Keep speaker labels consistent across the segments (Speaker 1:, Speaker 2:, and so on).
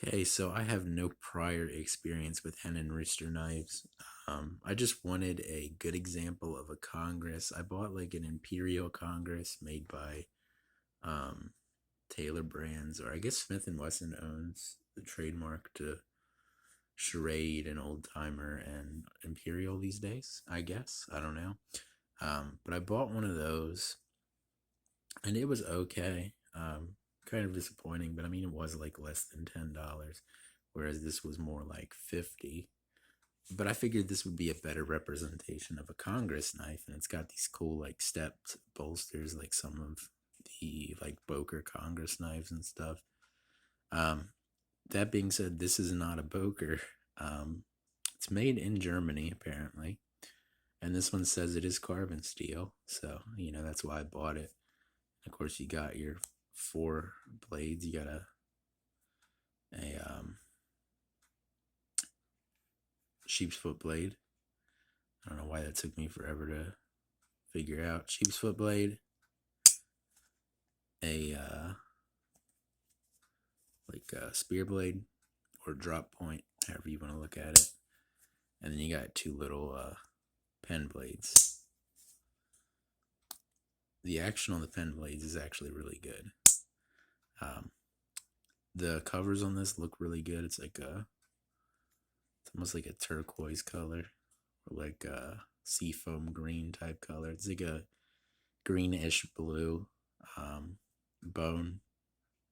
Speaker 1: Okay, so I have no prior experience with Hen and Rooster knives. I just wanted a good example of a Congress. I bought like an Imperial Congress made by um, Taylor Brands, or I guess Smith and Wesson owns the trademark to Charade and Old Timer and Imperial these days. I guess I don't know. But I bought one of those, and it was okay. Kind of disappointing, but I mean, it was like less than $10, whereas this was more like 50. But I figured this would be a better representation of a Congress knife, and it's got these cool like stepped bolsters, like some of the like Boker Congress knives and stuff. Um, that being said, this is not a Boker. Um, it's made in Germany apparently, and this one says it is carbon steel, so that's why I bought it. Of course, you got your four blades. You got a sheep's foot blade. I don't know why that took me forever to figure out. Sheep's foot blade, a like a spear blade or drop point, however you want to look at it, and then you got two little pen blades. The action on the pen blades is actually really good. Um, the covers on this look really good. It's almost like a turquoise color, or like a seafoam green type color. It's like a greenish blue bone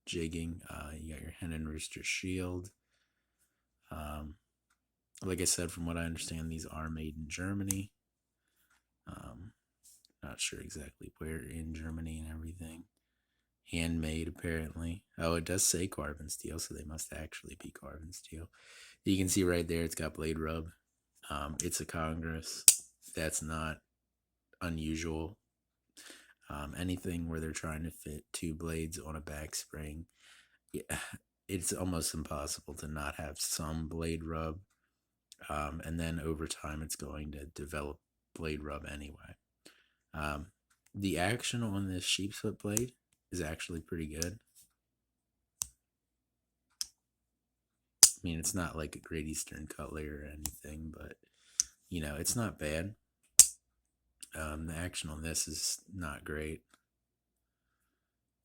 Speaker 1: jigging. You got your Hen and Rooster shield. Um, like I said, from what I understand, these are made in Germany. Um, Not sure exactly where in Germany and everything. Handmade, apparently. Oh, it does say carbon steel, so they must actually be carbon steel. You can see right there, it's got blade rub. It's a Congress. That's not unusual. Anything where they're trying to fit two blades on a back spring, yeah, it's almost impossible to not have some blade rub. And then over time, it's going to develop blade rub anyway. Um, the action on this sheepsfoot blade is actually pretty good. I mean, it's not like a Great Eastern Cutlery or anything, but it's not bad. The action on this is not great.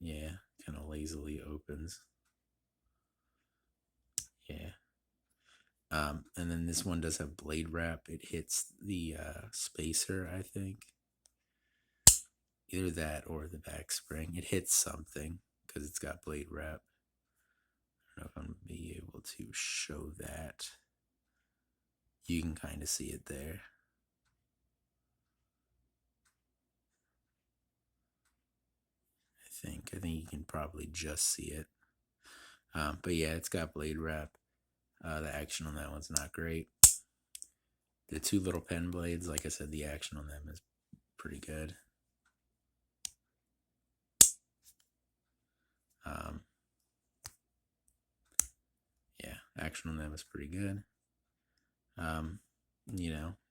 Speaker 1: Yeah, kind of lazily opens. Yeah. And then this one does have blade wrap. It hits the spacer, I think. Either that or the back spring. It hits something because it's got blade wrap. I don't know if I'm going to be able to show that. You can kind of see it there. I think you can probably just see it. But yeah, it's got blade wrap. The action on that one's not great. The two little pen blades, like I said, the action on them is pretty good. Yeah, action on them is pretty good.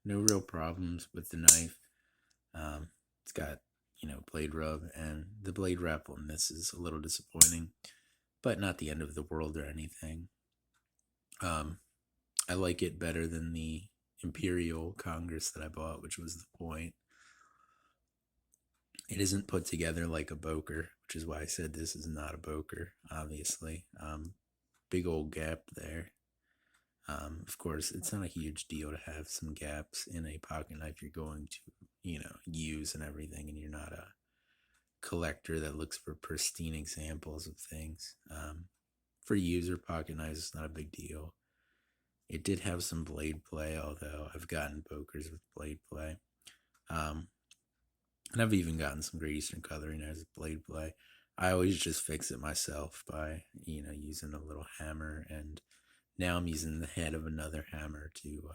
Speaker 1: No real problems with the knife. It's got, blade rub, and the blade wrap on this is a little disappointing, but not the end of the world or anything. I like it better than the Imperial Congress that I bought, which was the point. It isn't put together like a Boker, which is why I said this is not a Boker, obviously. Big old gap there. Of course, it's not a huge deal to have some gaps in a pocket knife you're going to, use and everything, and you're not a collector that looks for pristine examples of things. For user pocket knives, it's not a big deal. It did have some blade play, although I've gotten Bokers with blade play. And I've even gotten some Great Eastern Cutlery knives with blade play. I always just fix it myself by, using a little hammer, and now I'm using the head of another hammer to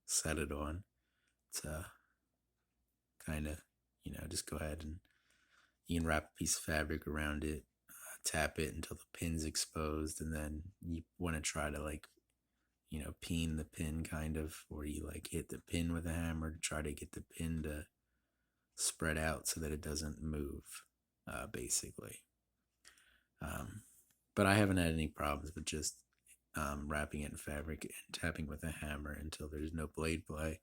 Speaker 1: set it on. To kind of, just go ahead and you can wrap a piece of fabric around it, tap it until the pin's exposed, and then you want to try to peen the pin kind of, or you hit the pin with a hammer to try to get the pin to spread out so that it doesn't move, basically. But I haven't had any problems with just wrapping it in fabric and tapping with a hammer until there's no blade play.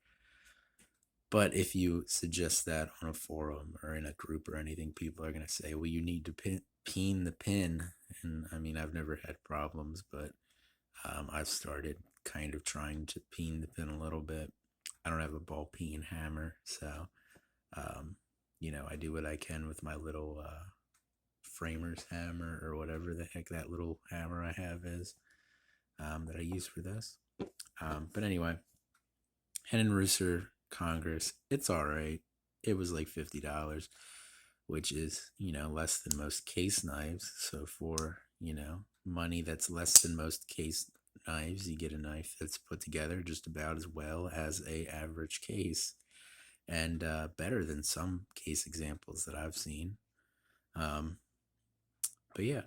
Speaker 1: But if you suggest that on a forum or in a group or anything, people are going to say, well, you need to peen the pin. And I mean, I've never had problems, but I've started kind of trying to peen the pin a little bit. I don't have a ball peen hammer, so, um, I do what I can with my little framer's hammer or whatever the heck that little hammer I have is that I use for this. But anyway, Hen and Rooster Congress, it's all right. It was like $50, which is, less than most case knives. So for, money that's less than most case knives, you get a knife that's put together just about as well as a average case, and better than some case examples that I've seen. Um, but yeah,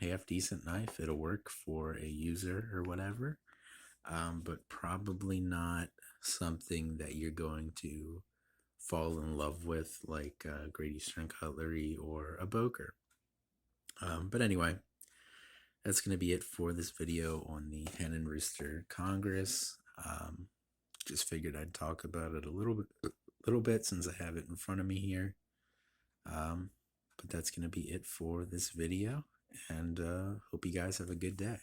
Speaker 1: half decent knife. It'll work for a user or whatever, but probably not something that you're going to fall in love with, like Great Eastern Cutlery or a Boker. But anyway, that's going to be it for this video on the Hen and Rooster Congress. Just figured I'd talk about it a little bit since I have it in front of me here. But that's going to be it for this video, and hope you guys have a good day.